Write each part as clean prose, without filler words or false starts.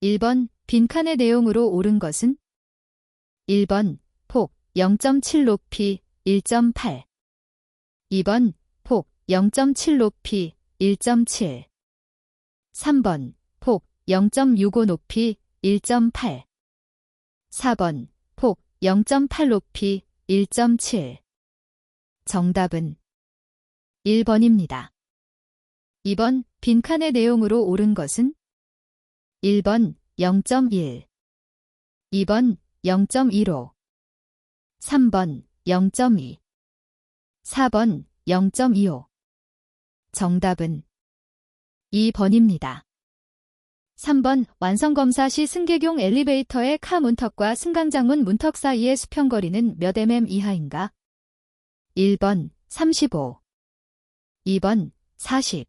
1번 빈칸의 내용으로 옳은 것은 1번 폭 0.7 높이 1.8 2번 폭 0.7 높이 1.7 3번 폭 0.65 높이 1.8 4번 폭 0.8 높이 1.7 정답은 1번입니다. 2번 빈칸의 내용으로 옳은 것은 1번 0.1 2번 0.15 3번 0.2 4번 0.25 정답은 2번입니다. 3번 완성검사 시 승객용 엘리베이터의 카 문턱과 승강장문 문턱 사이의 수평거리는 몇 mm 이하인가? 1번 35 2번 40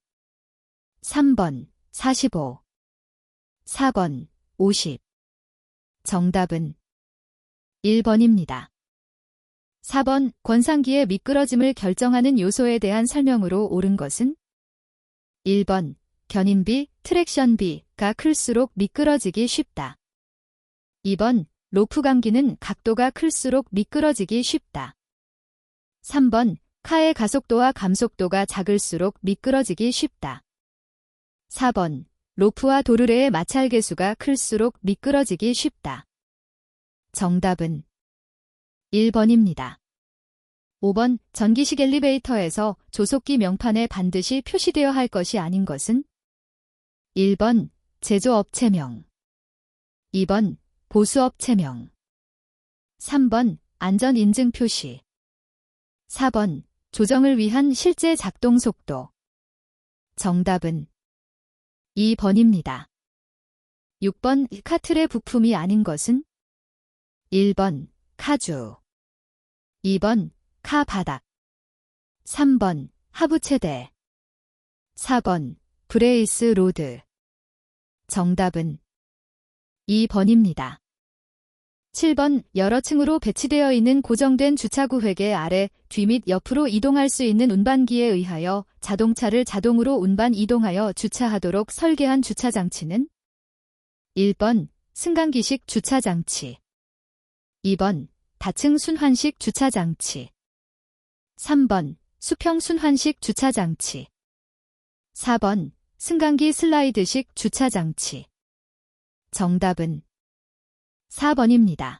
3번 45 4번 50 정답은 1번입니다. 4번 권상기의 미끄러짐을 결정하는 요소에 대한 설명으로 옳은 것은 1번 견인비, 트랙션비가 클수록 미끄러지기 쉽다. 2번 로프 감기는 각도가 클수록 미끄러지기 쉽다. 3번 카의 가속도와 감속도가 작을수록 미끄러지기 쉽다. 4번 로프와 도르래의 마찰 계수가 클수록 미끄러지기 쉽다. 정답은 1번입니다. 5번 전기식 엘리베이터에서 조속기 명판에 반드시 표시되어야 할 것이 아닌 것은 1번 제조업체명 2번 보수업체명 3번 안전인증 표시 4번 조정을 위한 실제 작동 속도 정답은 2번입니다. 6번 카틀의 부품이 아닌 것은 1번 카주 2번 카 바닥 3번 하부체대 4번 브레이스 로드 정답은 2번입니다. 7번 여러 층으로 배치되어 있는 고정된 주차구획의 아래, 뒤 및 옆으로 이동할 수 있는 운반기에 의하여 자동차를 자동으로 운반 이동하여 주차하도록 설계한 주차장치는 1번 승강기식 주차장치 2번 다층 순환식 주차장치 3번 수평 순환식 주차장치 4번 승강기 슬라이드식 주차장치 정답은 4번입니다.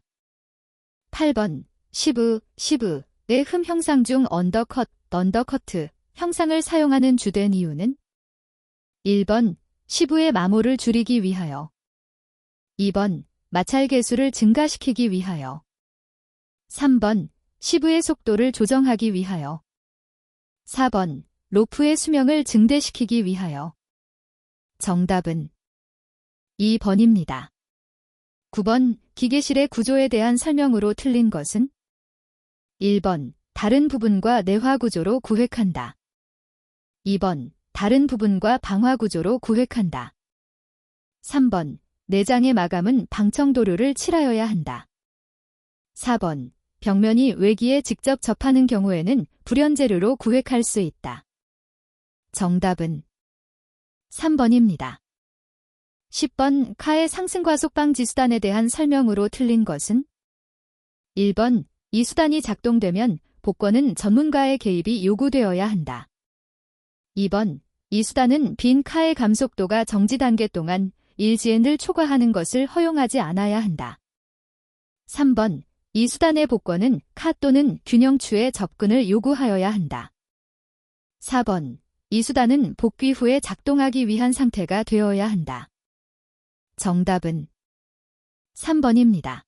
8번 시브의 흠 형상 중 언더커트 형상을 사용하는 주된 이유는 1번 시브의 마모를 줄이기 위하여 2번 마찰 계수를 증가시키기 위하여 3번 시브의 속도를 조정하기 위하여 4번 로프의 수명을 증대시키기 위하여 정답은 2번입니다. 9번 기계실의 구조에 대한 설명으로 틀린 것은 1번 다른 부분과 내화 구조로 구획한다. 2번 다른 부분과 방화 구조로 구획한다. 3번 내장의 마감은 방청도료를 칠하여야 한다. 4번 벽면이 외기에 직접 접하는 경우에는 불연재료로 구획할 수 있다. 정답은 3번입니다. 10번 카의 상승과속 방지수단에 대한 설명으로 틀린 것은 1번 이 수단이 작동되면 복권은 전문가의 개입이 요구되어야 한다. 2번 이 수단은 빈 카의 감속도가 정지 단계 동안 일지엔을 초과하는 것을 허용하지 않아야 한다. 3번 이 수단의 복권은 카 또는 균형추에 접근을 요구하여야 한다. 4번 이 수단은 복귀 후에 작동하기 위한 상태가 되어야 한다. 정답은 3번입니다.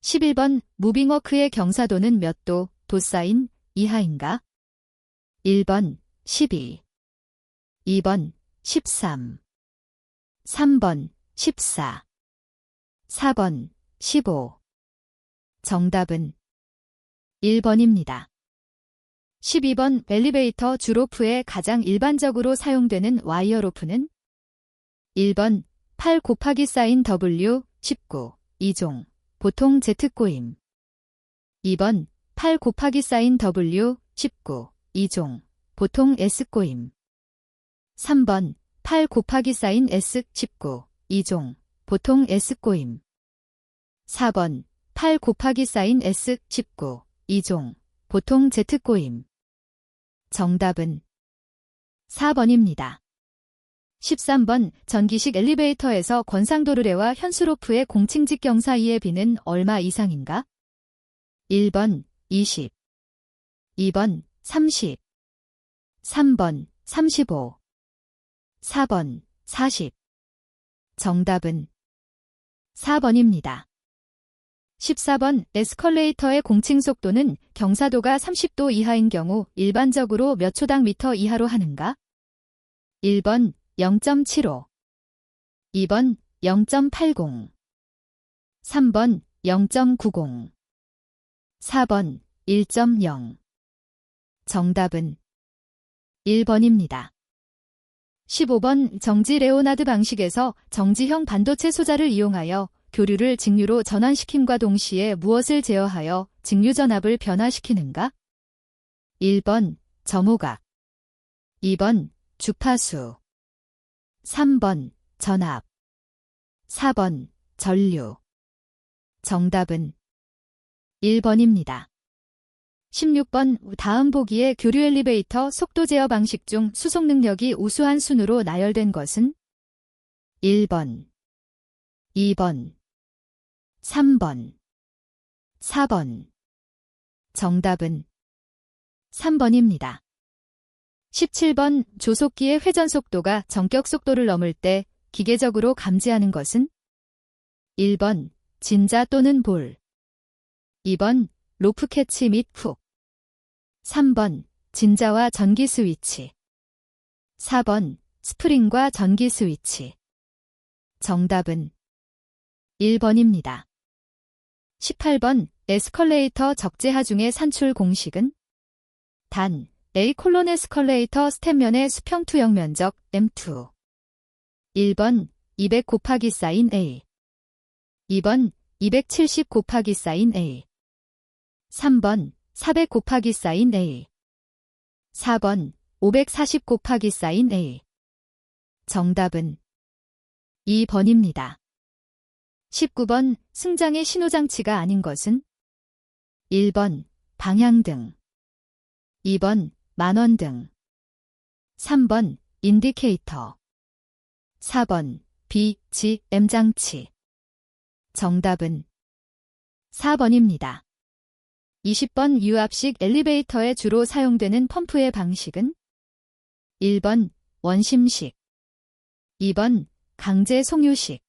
11번 무빙워크의 경사도는 몇 도, 도사인 이하인가? 1번 12 2번 13 3번 14 4번 15 정답은 1번입니다. 12번 엘리베이터 주로프에 가장 일반적으로 사용되는 와이어 로프는 1번 8 곱하기 사인 W 19 2종 보통 Z꼬임 2번 8 곱하기 사인 W 19 2종 보통 S꼬임 3번 8 곱하기 사인 S 19 2종 보통 S꼬임. 4번 8 곱하기 사인 S 19 2종 보통 Z꼬임. 정답은 4번입니다. 13번 전기식 엘리베이터에서 권상도르래와 현수로프의 공칭직경 사이의 비는 얼마 이상인가? 1번 20 2번 30 3번 35 4번 40 정답은 4번입니다. 14번 에스컬레이터의 공칭 속도는 경사도가 30도 이하인 경우 일반적으로 몇 초당 미터 이하로 하는가? 1번 0.75 2번 0.80 3번 0.90 4번 1.0 정답은 1번입니다. 15번 정지 레오나드 방식에서 정지형 반도체 소자를 이용하여 교류를 직류로 전환시킴과 동시에 무엇을 제어하여 직류 전압을 변화시키는가? 1번 점호각 2번 주파수 3번 전압 4번 전류 정답은 1번입니다. 16번 다음 보기의 교류 엘리베이터 속도 제어 방식 중 수속 능력이 우수한 순으로 나열된 것은 1번 2번 3번 4번 정답은 3번입니다. 17번 조속기의 회전 속도가 전격 속도를 넘을 때 기계적으로 감지하는 것은 1번 진자 또는 볼 2번 로프 캐치 및 훅 3번 진자와 전기 스위치 4번 스프링과 전기 스위치 정답은 1번입니다. 18번 에스컬레이터 적재하 중의 산출 공식은 단 A 콜론 에스컬레이터 스텝면의 수평 투영 면적 M2 1번 200 곱하기 사인 A 2번 270 곱하기 사인 A 3번 400 곱하기 사인 A 4번 540 곱하기 사인 A 정답은 2번입니다. 19번 승장의 신호장치가 아닌 것은 1번 방향등 2번 만원등 3번 인디케이터 4번 BGM 장치 정답은 4번입니다. 20번 유압식 엘리베이터에 주로 사용되는 펌프의 방식은 1번 원심식 2번 강제 송유식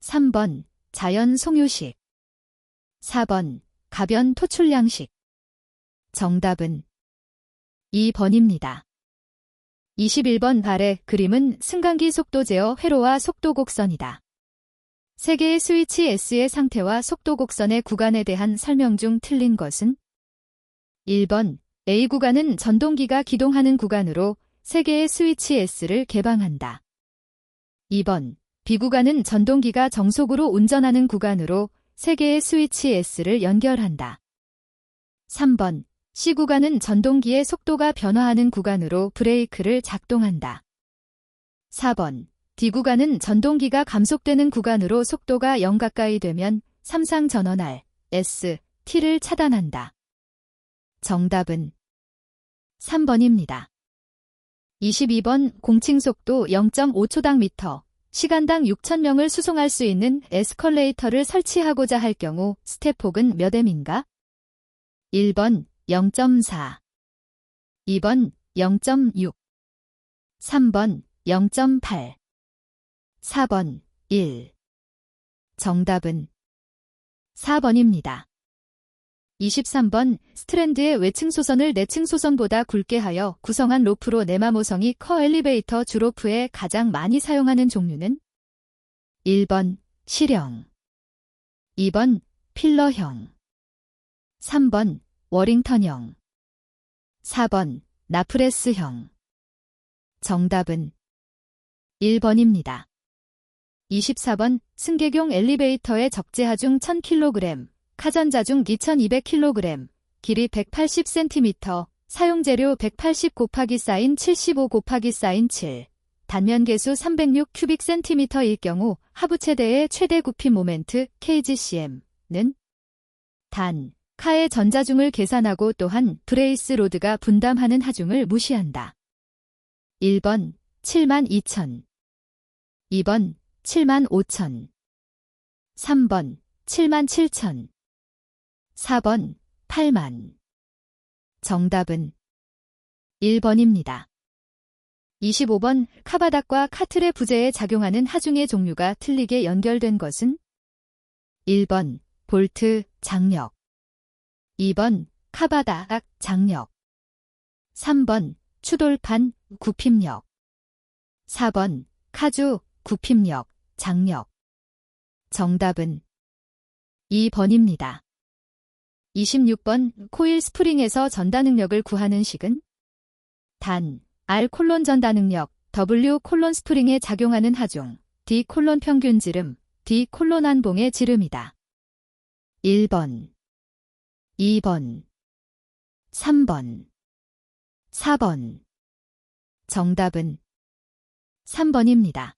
3번 자연 송유식 4번 가변 토출량식 정답은 2번입니다. 21번 발의 그림은 승강기 속도 제어 회로와 속도 곡선이다. 세 개의 스위치 S의 상태와 속도 곡선의 구간에 대한 설명 중 틀린 것은 1번 A 구간은 전동기가 기동하는 구간으로 세 개의 스위치 S를 개방한다. 2번 B 구간은 전동기가 정속으로 운전하는 구간으로 세 개의 스위치 S를 연결한다. 3번 C 구간은 전동기의 속도가 변화하는 구간으로 브레이크를 작동한다. 4번 D 구간은 전동기가 감속되는 구간으로 속도가 0 가까이 되면 삼상 전원할 S, T를 차단한다. 정답은 3번입니다. 22번 공칭 속도 0.5초당 미터, 시간당 6,000명을 수송할 수 있는 에스컬레이터를 설치하고자 할 경우 스텝폭은 몇 M인가? 1번 0.4 2번 0.6 3번 0.8 4번 1 정답은 4번입니다. 23번 스트랜드의 외층 소선을 내층 소선보다 굵게 하여 구성한 로프로 내마모성이 커 엘리베이터 주로프에 가장 많이 사용하는 종류는 1번 실형 2번 필러형 3번 워링턴형 4번 나프레스형 정답은 1번입니다. 24번 승객용 엘리베이터의 적재하 중 1000kg, 카전자 중 2200kg, 길이 180cm, 사용재료 180 곱하기 사인 75 곱하기 사인 7, 단면 개수 306 큐빅센티미터일 경우 하부 최대의 최대 굽힘 모멘트 KGCM는 단 카의 전자중을 계산하고 또한 브레이스 로드가 분담하는 하중을 무시한다. 1번 72,000 2번 75,000 3번 77,000 4번 8만 정답은 1번입니다. 25번 카바닥과 카틀의 부재에 작용하는 하중의 종류가 틀리게 연결된 것은 1번 볼트 장력 2번 카바닥 장력 3번 추돌판 굽힘력 4번 카주 굽힘력 장력 정답은 2번입니다. 26번 코일 스프링에서 전다 능력을 구하는 식은 단 R 콜론 전다 능력 W 콜론 스프링에 작용하는 하중 D 콜론 평균 지름 D 콜론 안봉의 지름이다. 1번 2번 3번 4번 정답은 3번입니다.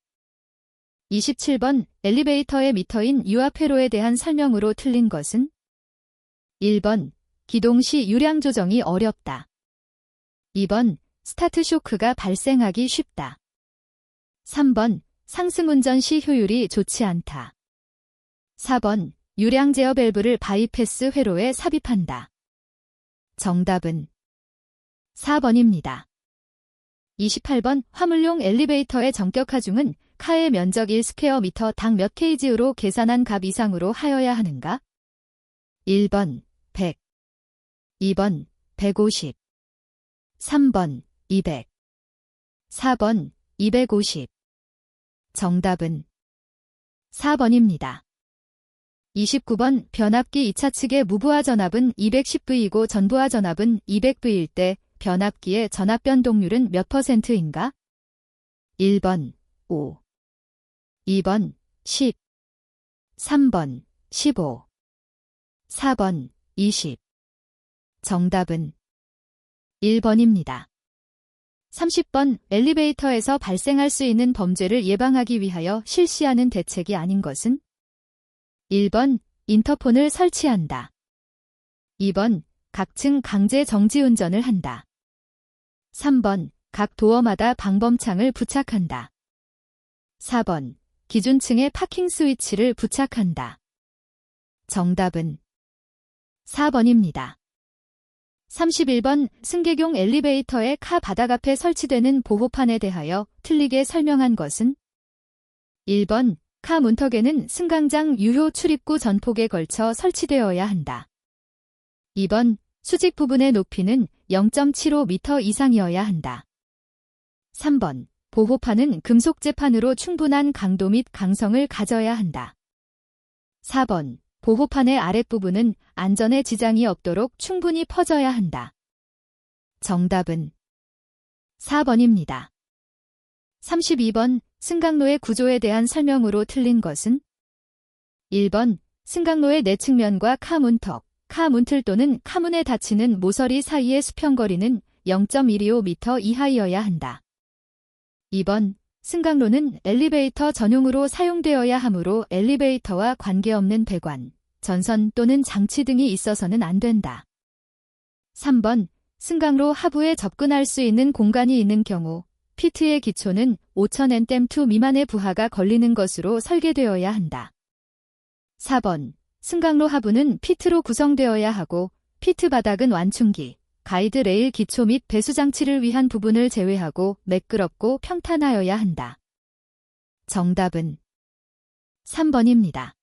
27번 엘리베이터의 미터인 유압회로에 대한 설명으로 틀린 것은 1번 기동 시 유량 조정이 어렵다. 2번 스타트 쇼크가 발생하기 쉽다. 3번 상승 운전 시 효율이 좋지 않다. 4번 유량 제어 밸브를 바이패스 회로에 삽입한다. 정답은 4번입니다. 28번 화물용 엘리베이터의 정격 하중은 카의 면적 1스퀘어미터 당 몇 kg로 계산한 값 이상으로 하여야 하는가? 1번 100 2번 150 3번 200 4번 250 정답은 4번입니다. 29번 변압기 2차 측의 무부하 전압은 210V이고 전부하 전압은 200V일 때 변압기의 전압 변동률은 몇 %인가? 1번 5 2번 10 3번 15 4번 20 정답은 1번입니다. 30번 엘리베이터에서 발생할 수 있는 범죄를 예방하기 위하여 실시하는 대책이 아닌 것은 1번 인터폰을 설치한다. 2번 각 층 강제 정지 운전을 한다. 3번 각 도어마다 방범창을 부착한다. 4번 기준층에 파킹 스위치를 부착한다. 정답은 4번입니다. 31번 승객용 엘리베이터의 카 바닥 앞에 설치되는 보호판에 대하여 틀리게 설명한 것은 1번 카 문턱에는 승강장 유효 출입구 전폭에 걸쳐 설치되어야 한다. 2번 수직 부분의 높이는 0.75m 이상이어야 한다. 3번 보호판은 금속 재판으로 충분한 강도 및 강성을 가져야 한다. 4번 보호판의 아랫부분은 안전에 지장이 없도록 충분히 퍼져야 한다. 정답은 4번입니다. 32번 승강로의 구조에 대한 설명으로 틀린 것은 1번 승강로의 내측면과 카 문턱, 카 문틀 또는 카문에 닫히는 모서리 사이의 수평거리는 0.125m 이하이어야 한다. 2번 승강로는 엘리베이터 전용으로 사용되어야 하므로 엘리베이터와 관계없는 배관, 전선 또는 장치 등이 있어서는 안 된다. 3번 승강로 하부에 접근할 수 있는 공간이 있는 경우 피트의 기초는 5000nm 미만의 부하가 걸리는 것으로 설계되어야 한다. 4번 승강로 하부는 피트로 구성되어야 하고 피트 바닥은 완충기, 가이드 레일 기초 및 배수장치를 위한 부분을 제외하고 매끄럽고 평탄하여야 한다. 정답은 3번입니다.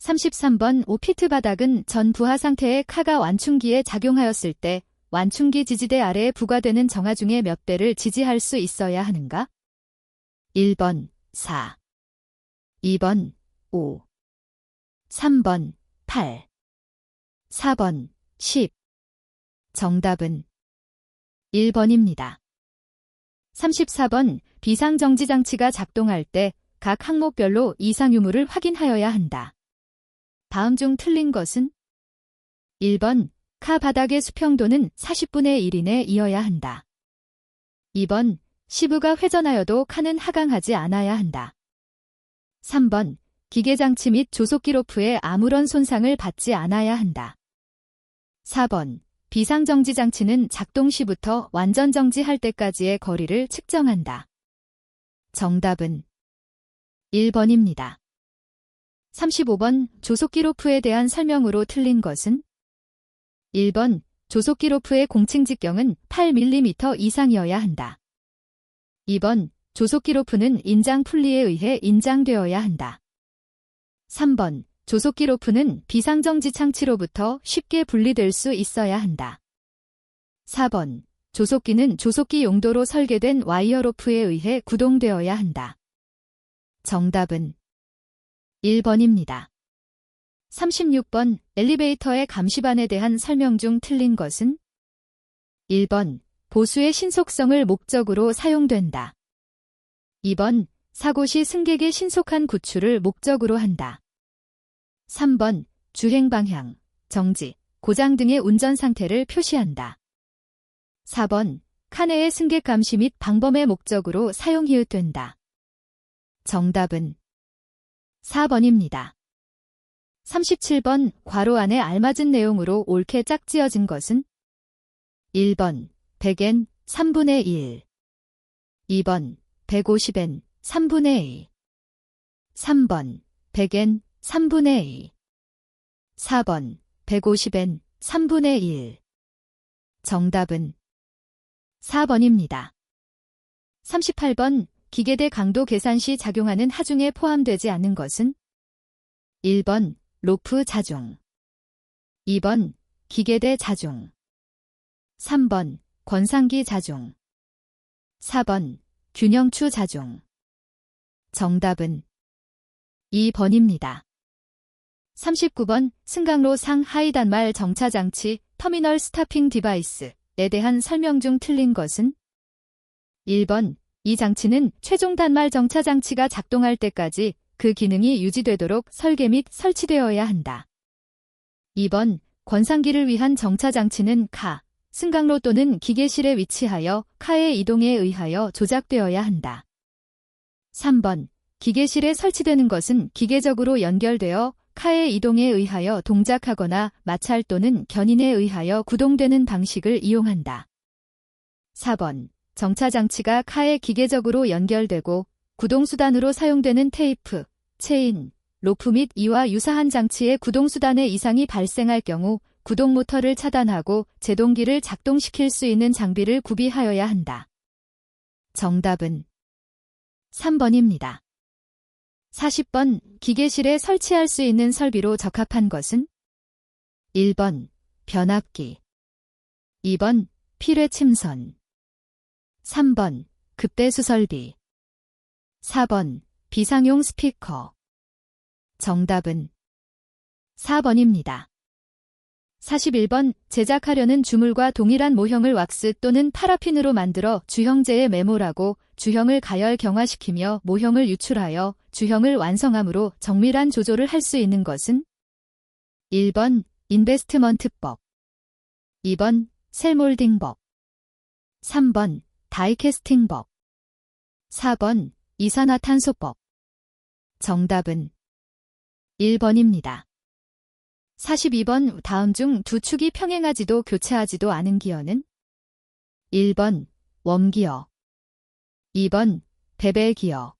33번 오피트 바닥은 전 부하 상태의 카가 완충기에 작용하였을 때 완충기 지지대 아래에 부과되는 정하중의 몇 배를 지지할 수 있어야 하는가? 1번 4 2번 5 3번 8 4번 10 정답은 1번입니다. 34번 비상정지장치가 작동할 때 각 항목별로 이상 유무를 확인하여야 한다. 다음 중 틀린 것은 1번 카 바닥의 수평도는 40분의 1 이내이어야 한다. 2번 시부가 회전하여도 카는 하강하지 않아야 한다. 3번. 기계장치 및 조속기 로프에 아무런 손상을 받지 않아야 한다. 4번. 비상정지 장치는 작동 시부터 완전 정지할 때까지의 거리를 측정한다. 정답은 1번입니다. 35번. 조속기 로프에 대한 설명으로 틀린 것은? 1번. 조속기 로프의 공칭 직경은 8mm 이상이어야 한다. 2번. 조속기 로프는 인장 풀리에 의해 인장되어야 한다. 3번. 조속기 로프는 비상정지 장치로부터 쉽게 분리될 수 있어야 한다. 4번. 조속기는 조속기 용도로 설계된 와이어 로프에 의해 구동되어야 한다. 정답은 1번입니다. 36번. 엘리베이터의 감시반에 대한 설명 중 틀린 것은? 1번. 보수의 신속성을 목적으로 사용된다. 2번. 사고 시 승객의 신속한 구출을 목적으로 한다. 3번. 주행 방향, 정지, 고장 등의 운전 상태를 표시한다. 4번. 칸내의 승객 감시 및 방범의 목적으로 사용히읗된다. 정답은 4번입니다. 37번. 괄호 안에 알맞은 내용으로 옳게 짝지어진 것은? 1번. 100엔 3분의 1. 2번. 150엔 3분의 2. 3번. 100엔 3분의 2. 4번. 150엔 3분의 1. 정답은 4번입니다. 38번. 기계대 강도 계산 시 작용하는 하중에 포함되지 않은 것은? 1번. 로프 자중. 2번. 기계대 자중. 3번. 권상기 자중. 4번. 균형추 자중. 정답은 2번입니다. 39번. 승강로 상 하위 단말 정차장치 터미널 스타핑 디바이스에 대한 설명 중 틀린 것은? 1번. 이 장치는 최종 단말 정차장치가 작동할 때까지 그 기능이 유지되도록 설계 및 설치되어야 한다. 2번. 권상기를 위한 정차장치는 카, 승강로 또는 기계실에 위치하여 카의 이동에 의하여 조작되어야 한다. 3번. 기계실에 설치되는 것은 기계적으로 연결되어 카의 이동에 의하여 동작하거나 마찰 또는 견인에 의하여 구동되는 방식을 이용한다. 4번. 정차장치가 카에 기계적으로 연결되고 구동수단으로 사용되는 테이프, 체인, 로프 및 이와 유사한 장치의 구동수단에 이상이 발생할 경우 구동 모터를 차단하고 제동기를 작동시킬 수 있는 장비를 구비하여야 한다. 정답은 3번입니다. 40번. 기계실에 설치할 수 있는 설비로 적합한 것은? 1번. 변압기. 2번. 필외침선. 3번. 급배수 설비. 4번. 비상용 스피커. 정답은 4번입니다. 41번. 제작하려는 주물과 동일한 모형을 왁스 또는 파라핀으로 만들어 주형제에 매몰하고 주형을 가열 경화시키며 모형을 유출하여 주형을 완성함으로 정밀한 조조를 할 수 있는 것은? 1번. 인베스트먼트법. 2번. 셀몰딩법. 3번. 다이캐스팅법. 4번. 이산화탄소법. 정답은 1번입니다. 42번. 다음 중 두 축이 평행하지도 교차하지도 않은 기어는? 1번. 웜기어. 2번. 베벨 기어.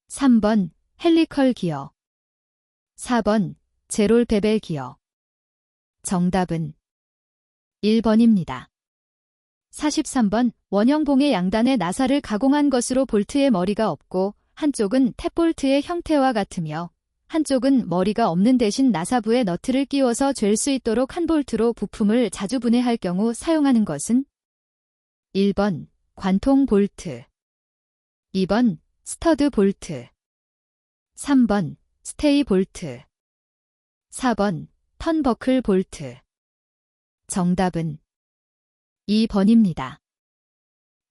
3번. 헬리컬 기어. 4번. 제롤 베벨 기어. 정답은 1번입니다. 43번. 원형봉의 양단에 나사를 가공한 것으로 볼트의 머리가 없고 한쪽은 탭볼트의 형태와 같으며 한쪽은 머리가 없는 대신 나사부에 너트를 끼워서 잴 수 있도록 한 볼트로 부품을 자주 분해할 경우 사용하는 것은? 1번. 관통 볼트. 2번. 스터드 볼트. 3번. 스테이 볼트. 4번. 턴버클 볼트. 정답은 2번입니다.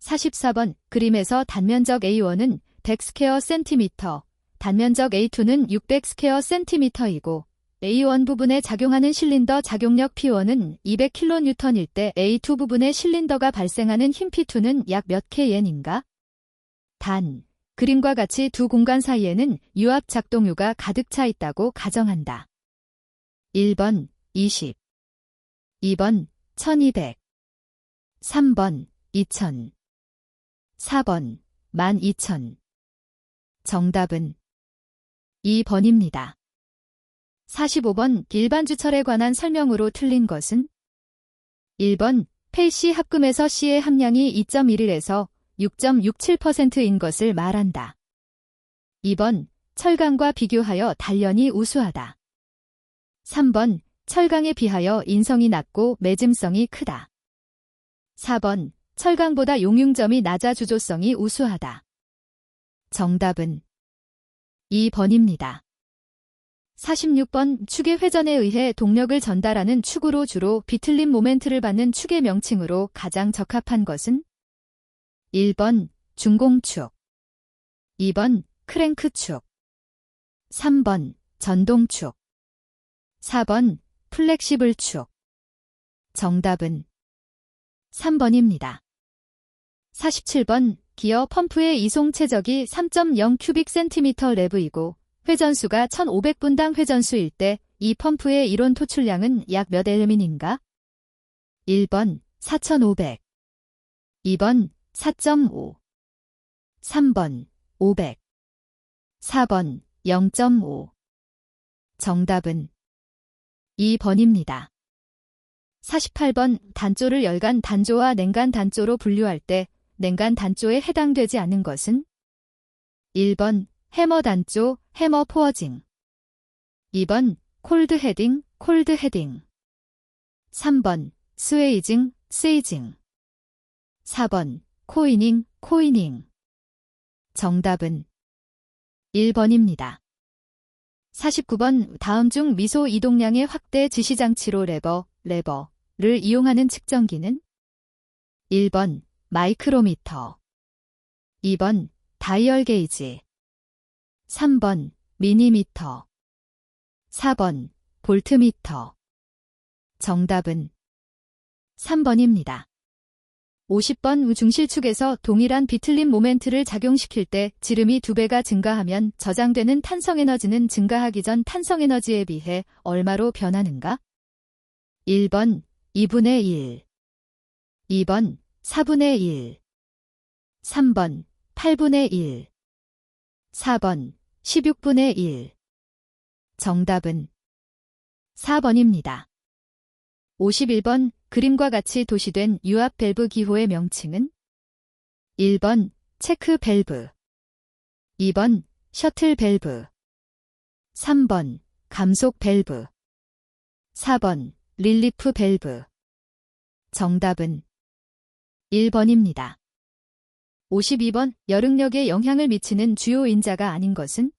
44번. 그림에서 단면적 A1은 100 스퀘어 센티미터, 단면적 A2는 600 스퀘어 센티미터이고 A1 부분에 작용하는 실린더 작용력 P1은 200kN일 때 A2 부분의 실린더가 발생하는 힘 P2는 약 몇 kN인가? 단, 그림과 같이 두 공간 사이에는 유압 작동유가 가득 차 있다고 가정한다. 1번 20, 2번 1200, 3번 2000, 4번 12000. 정답은 2번입니다. 45번 일반주철에 관한 설명으로 틀린 것은 1번 펠시 합금에서 C의 함량이 2.11에서 6.67%인 것을 말한다. 2번 철강과 비교하여 단련이 우수하다. 3번 철강에 비하여 인성이 낮고 매짐성이 크다. 4번 철강보다 용융점이 낮아 주조성이 우수하다. 정답은 2번입니다. 46번 축의 회전에 의해 동력을 전달하는 축으로 주로 비틀림 모멘트를 받는 축의 명칭으로 가장 적합한 것은 1번 중공축, 2번 크랭크축, 3번 전동축, 4번 플렉시블축. 정답은 3번입니다. 47번 기어 펌프의 이송 최적이 3.0 큐빅센티미터 레브이고 회전수가 1500분당 회전수일 때 이 펌프의 이론 토출량은 약 몇 엘르민인가? 1번 4500, 2번 4.5, 3번 500, 4번 0.5. 정답은 2번입니다. 48번 단조를 열간 단조와 냉간 단조로 분류할 때 냉간 단조에 해당되지 않는 것은 1번 해머 단조, 해머 포어징, 2번 콜드 헤딩, 콜드 헤딩, 3번 스웨이징, 스웨이징, 4번 코이닝, 코이닝. 정답은 1번입니다. 49번 다음 중 미소 이동량의 확대 지시장치로 레버를 이용하는 측정기는 1번 마이크로미터, 2번 다이얼 게이지, 3번 미니미터, 4번 볼트미터. 정답은 3번입니다. 50번 중실축에서 동일한 비틀림 모멘트를 작용시킬 때 지름이 2배가 증가하면 저장되는 탄성에너지는 증가하기 전 탄성에너지에 비해 얼마로 변하는가? 1번 2분의 1, 2번 4분의 1, 3번 8분의 1, 4번 16분의 1. 정답은 4번입니다. 51번 그림과 같이 도시된 유압 밸브 기호의 명칭은 1번 체크 밸브, 2번 셔틀 밸브, 3번 감속 밸브, 4번 릴리프 밸브. 정답은 1번입니다. 52번 여릉력에 영향을 미치는 주요 인자가 아닌 것은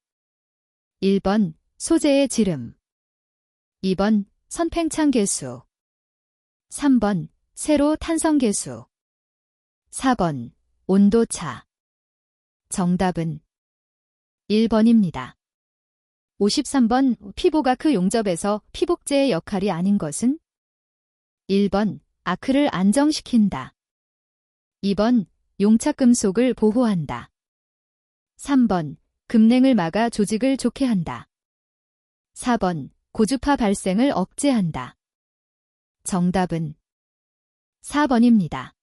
1번 소재의 지름, 2번 선팽창 계수, 3번 세로 탄성 계수, 4번 온도차. 정답은 1번입니다. 53번 피복아크 용접에서 피복제의 역할이 아닌 것은 1번 아크를 안정시킨다, 2번 용착금속을 보호한다, 3번 급냉을 막아 조직을 좋게 한다, 4번 고주파 발생을 억제한다. 정답은 4번입니다.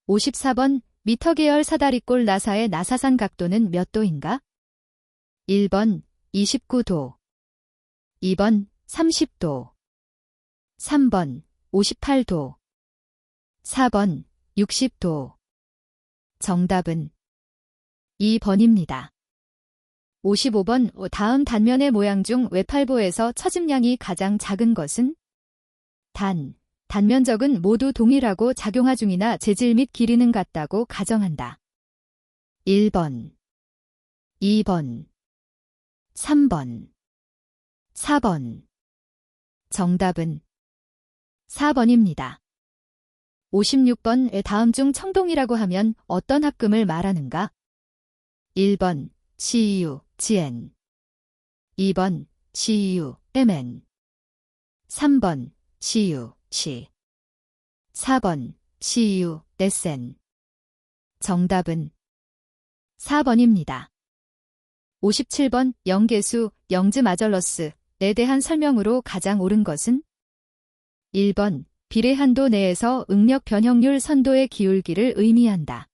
54번 미터 계열 사다리꼴 나사의 나사산 각도는 몇 도인가? 1번 29도, 2번 30도, 3번 58도, 4번 60도. 정답은 2번입니다. 55번 다음 단면의 모양 중 외팔보에서 처짐량이 가장 작은 것은 단면적은 모두 동일하고 작용하 중이나 재질 및 길이는 같다고 가정한다. 1번, 2번, 3번, 4번. 정답은 4번입니다. 56번 다음 중 청동이라고 하면 어떤 합금을 말하는가? 1번 CU, GN, 2번 CU, MN, 3번 CU, C, 4번 CU, SN. 정답은 4번입니다. 57번 영계수, 영즈 마절러스에 대한 설명으로 가장 옳은 것은 1번 비례한도 내에서 응력 변형률 선도의 기울기를 의미한다.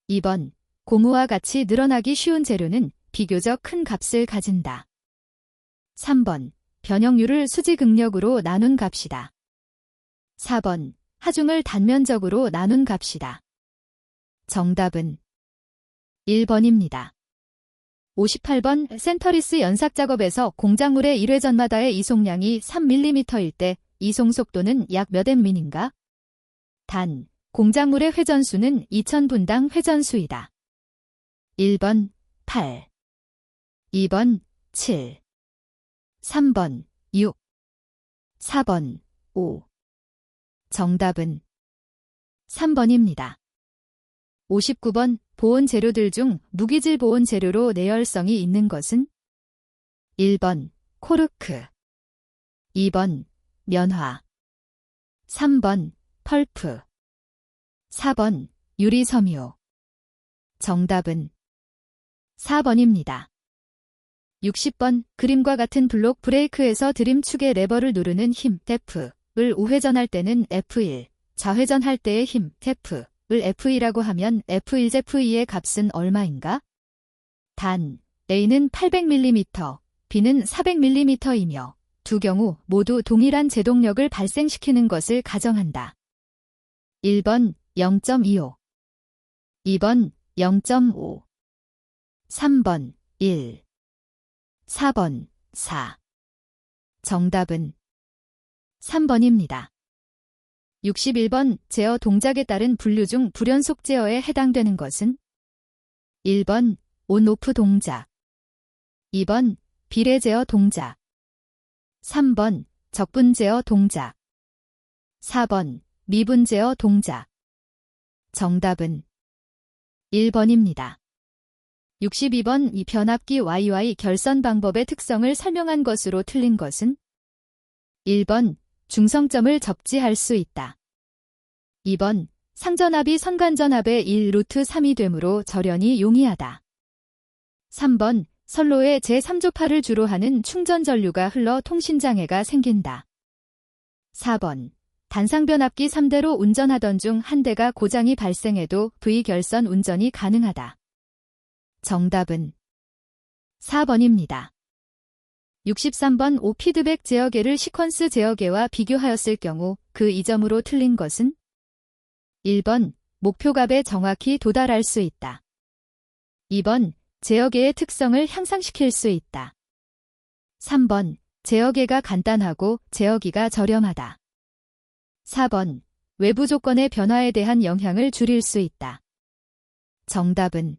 2번 고무와 같이 늘어나기 쉬운 재료는 비교적 큰 값을 가진다. 3번 변형률을 수직응력으로 나눈 값이다. 4번 하중을 단면적으로 나눈 값이다. 정답은 1번입니다. 58번 센터리스 연삭작업에서 공작물의 1회 전마다의 이송량이 3mm일 때 이송 속도는 약 몇 m인가? 단, 공작물의 회전수는 2000분당 회전수이다. 1번 8, 2번 7, 3번 6, 4번 5. 정답은 3번입니다. 59번 보온 재료들 중 무기질 보온 재료로 내열성이 있는 것은 1번 코르크, 2번 면화, 3번 펄프, 4번 유리섬유. 정답은 4번입니다. 60번 그림과 같은 블록 브레이크에서 드림축의 레버를 누르는 힘 F를 우회전할 때는 F1, 좌회전할 때의 힘 F를 F2라고 하면 F1, F2의 값은 얼마인가? 단, A는 800mm, B는 400mm이며 두 경우 모두 동일한 제동력을 발생시키는 것을 가정한다. 1번 0.25, 2번 0.5, 3번 1, 4번 4. 정답은 3번입니다. 61번 제어 동작에 따른 분류 중 불연속 제어에 해당되는 것은 1번 온오프 동작, 2번 비례 제어 동작, 3번 적분 제어 동작, 4번 미분 제어 동작. 정답은 1번입니다. 62번 이 변압기 YY 결선 방법의 특성을 설명한 것으로 틀린 것은 1번 중성점을 접지할 수 있다. 2번 상전압이 선관전압의 1√3이 되므로 절연이 용이하다. 3번 선로에 제3조파를 주로 하는 충전전류가 흘러 통신장애가 생긴다. 4번 단상변압기 3대로 운전하던 중 한 대가 고장이 발생해도 V결선 운전이 가능하다. 정답은 4번입니다. 63번 오피드백 제어계를 시퀀스 제어계와 비교하였을 경우 그 이점으로 틀린 것은 1번 목표값에 정확히 도달할 수 있다. 2번 제어계의 특성을 향상시킬 수 있다. 3번 제어계가 간단하고 제어기가 저렴하다. 4번 외부 조건의 변화에 대한 영향을 줄일 수 있다. 정답은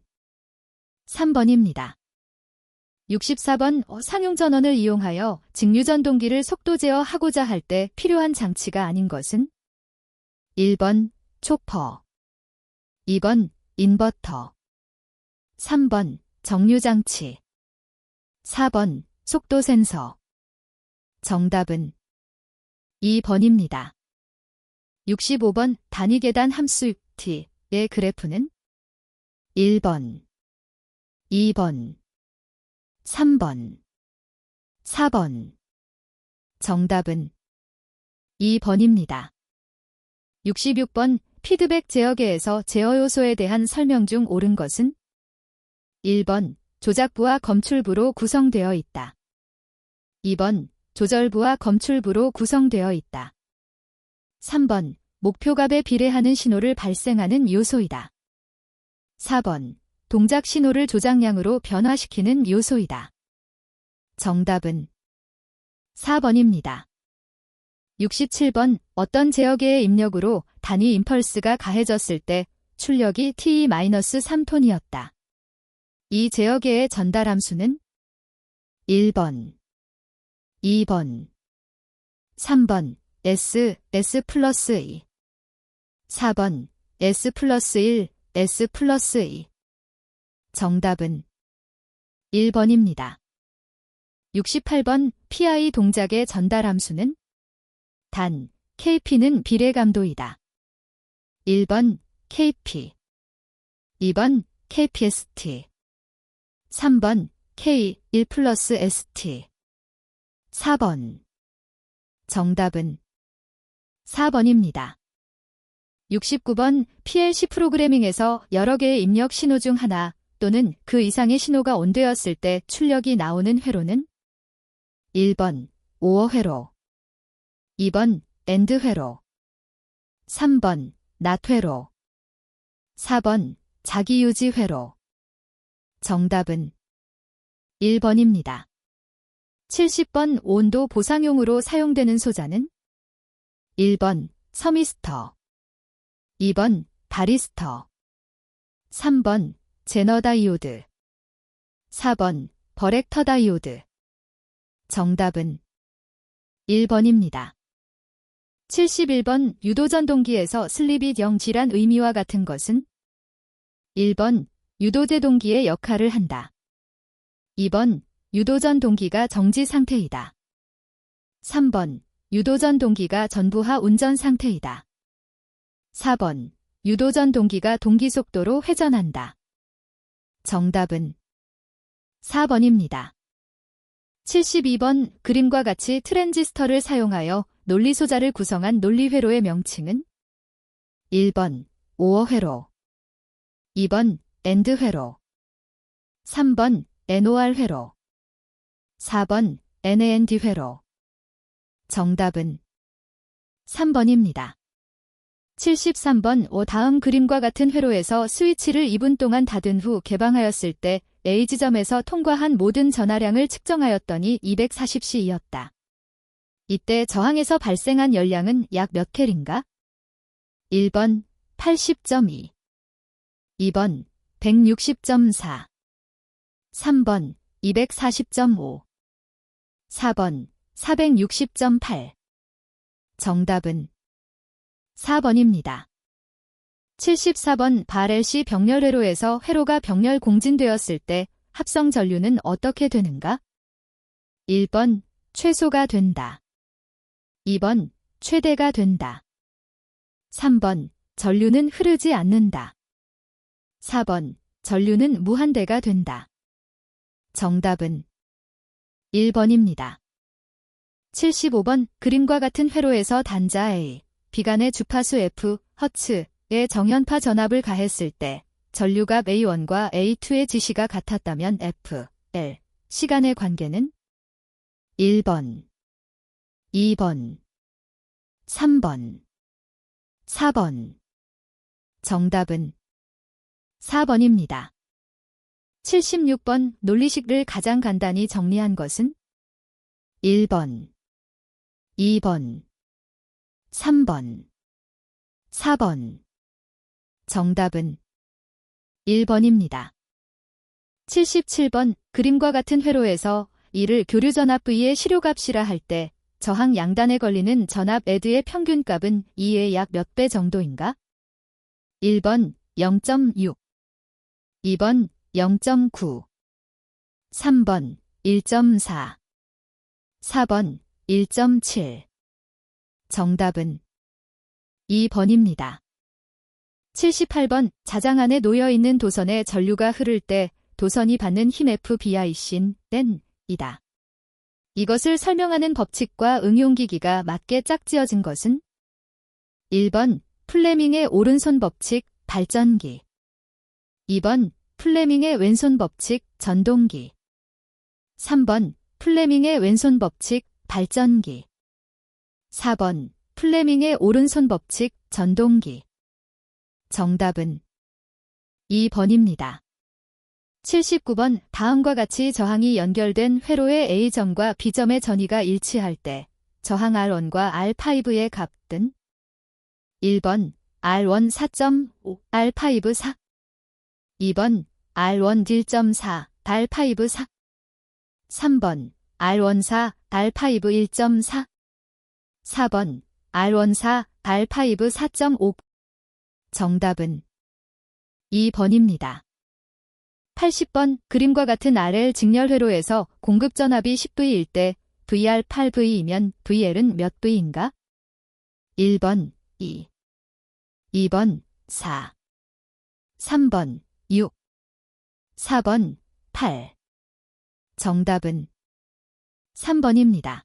3번입니다. 64번 상용전원을 이용하여 직류전동기를 속도 제어하고자 할 때 필요한 장치가 아닌 것은 1번 초퍼, 2번 인버터, 3번 정류장치, 4번 속도 센서. 정답은 2번입니다. 65번 단위계단 함수 T의 그래프는 1번, 2번, 3번, 4번. 정답은 2번입니다. 66번 피드백 제어계에서 제어 요소에 대한 설명 중 옳은 것은 1번 조작부와 검출부로 구성되어 있다. 2번 조절부와 검출부로 구성되어 있다. 3번 목표값에 비례하는 신호를 발생하는 요소이다. 4번 동작 신호를 조작량으로 변화시키는 요소이다. 정답은 4번입니다. 67번 어떤 제어계의 입력으로 단위 임펄스가 가해졌을 때 출력이 T-3톤이었다. 이 제어계의 전달 함수는 1번, 2번, 3번 S 플러스 2, 4번 S 플러스 1, S 플러스 2. 정답은 1번입니다. 68번 PI 동작의 전달 함수는 단, KP는 비례감도이다. 1번 KP, 2번 KPST. 3번 K1 플러스 ST. 4번. 정답은 4번입니다. 69번 PLC 프로그래밍에서 여러 개의 입력 신호 중 하나 또는 그 이상의 신호가 온되었을 때 출력이 나오는 회로는 1번 오어 회로, 2번 AND 회로, 3번 NOT 회로, 4번 자기유지 회로. 정답은 1번입니다. 70번 온도 보상용으로 사용되는 소자는 1번 서미스터, 2번 바리스터, 3번 제너 다이오드, 4번 버렉터 다이오드. 정답은 1번입니다. 71번 유도전동기에서 슬립이 0지란 의미와 같은 것은 1번 유도제동기의 역할을 한다. 2번 유도전동기가 정지 상태이다. 3번 유도전동기가 전부하 운전 상태이다. 4번 유도전동기가 동기속도로 회전한다. 정답은 4번입니다. 72번 그림과 같이 트랜지스터를 사용하여 논리소자를 구성한 논리회로의 명칭은 1번 오어 회로, 2번 AND 회로, 3번 NOR 회로, 4번 NAND 회로. 정답은 3번입니다. 73번 다음 그림과 같은 회로에서 스위치를 2분 동안 닫은 후 개방하였을 때 A지점에서 통과한 모든 전하량을 측정하였더니 240C이었다. 이때 저항에서 발생한 열량은 약 몇 켈인가? 1번 80.2, 2번 160.4, 3번 240.5, 4번 460.8. 정답은 4번입니다. 74번 발LC 병렬회로에서 회로가 병렬 공진되었을 때 합성 전류는 어떻게 되는가? 1번 최소가 된다. 2번 최대가 된다. 3번 전류는 흐르지 않는다. 4번 전류는 무한대가 된다. 정답은 1번입니다. 75번 그림과 같은 회로에서 단자 A, 비간의 주파수 F, 허츠의 정연파 전압을 가했을 때 전류값 A1과 A2의 지시가 같았다면 F, L, 시간의 관계는 1번, 2번, 3번, 4번. 정답은 4번입니다. 76번 논리식을 가장 간단히 정리한 것은 1번, 2번, 3번, 4번. 정답은 1번입니다. 77번 그림과 같은 회로에서 이를 교류전압 V의 실효값이라 할 때 저항 양단에 걸리는 전압 Ed의 평균값은 2의 약 몇 배 정도인가? 1번 0.6, 2번 0.9, 3번 1.4, 4번 1.7. 정답은 2번입니다. 78번 자장 안에 놓여있는 도선에 전류가 흐를 때 도선이 받는 힘 FBIC는 이다. 이것을 설명하는 법칙과 응용기기가 맞게 짝지어진 것은 1번 플레밍의 오른손 법칙 발전기, 2번 플레밍의 왼손 법칙 전동기, 3번 플레밍의 왼손 법칙 발전기, 4번 플레밍의 오른손 법칙 전동기. 정답은 2번입니다. 79번 다음과 같이 저항이 연결된 회로의 A점과 B점의 전위가 일치할 때 저항 R1과 R5의 값은 1번 R1 4.5, R5 4, 2번 R1 1.4, R5 4, 3번 R1 4, R5 1.4, 4번 R1 4, R5 4.5. 정답은 2번입니다. 80번 그림과 같은 RL 직렬회로에서 공급전압이 10V일 때 VR 8V이면 VL은 몇 V인가? 1번 2, 2번 4, 3번 6. 4번 8. 정답은 3번입니다.